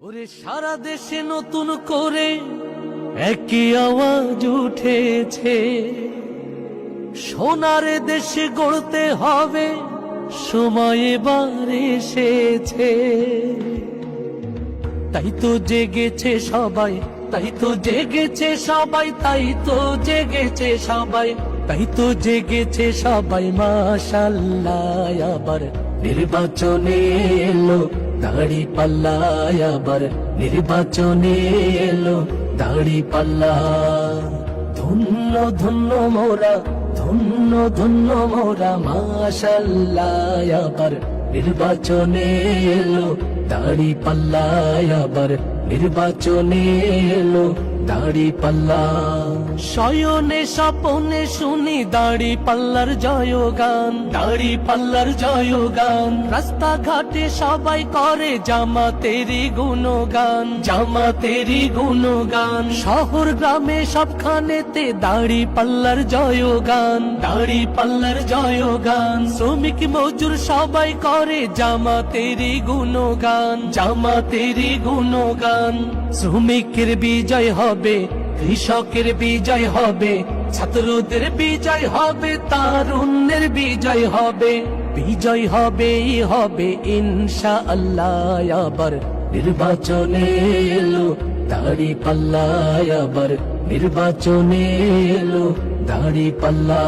ওরে সারা দেশে নতুন করে একই আওয়াজ উঠেছে, সোনার দেশে গড়তে হবে, সময় এবার এসেছে। তাই তো জেগেছে সবাই, তাই তো জেগেছে সবাই, তাই তো জেগেছে সবাই, তাই তো জেগেছে সবাই। মাশাআল্লাহ, আবার নির্বাচনে এলো দাড়ি পাল্লা, আবার নির্বাচনে এলো দাড়ি পাল্লা। ধন্য ধন্য মোরা, ধন্য ধন্য মোরা, মাশাআল্লাহ, আবার নির্বাচনে এলো দাড়ি পাল্লা, আবার নির্বাচনে এলো দাড়ি পাল্লা। শয়নে স্বপনে শুনি দাড়ি পাল্লার জয়গান, দাড়ি পাল্লার জয়গান। রাস্তাঘাটে সবাই করে জামাতেরই গুণগান, জামাতেরই গুণগান। শহর গ্রামে সবখানেতে দাড়ি পাল্লার জয়গান, দাড়ি পাল্লার জয়গান। শ্রমিক মজুর সবাই করে জামাতেরই গুণগান, জামাতেরই গুণগান। শ্রমিকের বিজয় হবে, কৃষকের বিজয় হবে, ছাত্রদের বিজয় হবে, তারুণ্যের বিজয় হবে, বিজয় হবেই হবে ইনশাআল্লাহ। আবার নির্বাচনে এলো দাড়ি পাল্লা, আবার নির্বাচনে এলো দাড়ি পাল্লা।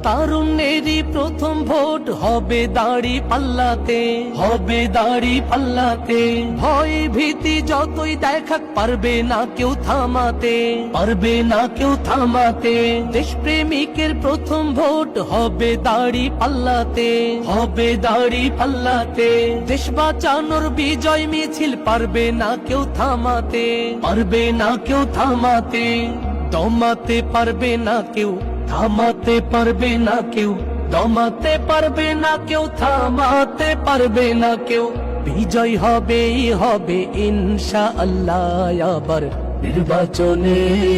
তারুণ্যেরই প্রথম ভোট হবে দাড়ি পাল্লাতে, হবে দাড়ি পাল্লাতে। ভয় ভীতি যতই দেখাক পারবে না কেউ থামাতে, পারবে না কেউ থামাতে। দেশপ্রেমিকের প্রথম ভোট হবে দাড়ি পাল্লাতে, হবে দাড়ি পাল্লাতে। দেশ বাঁচানোর বিজয় মিছিল পারবে না কেউ থামাতে, পারবে না কেউ থামাতে। দমাতে পারবে না কেউ, থামাতে পারবে না কেউ, দমাতে পারবে না কেউ, থামাতে পারবে না কেউ। বিজয় হবেই হবে ইনশাআল্লাহ। আবার নির্বাচনে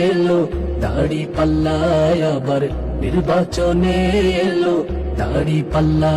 এলো দাড়ি পাল্লা, আবার নির্বাচনে এলো দাড়ি পাল্লা।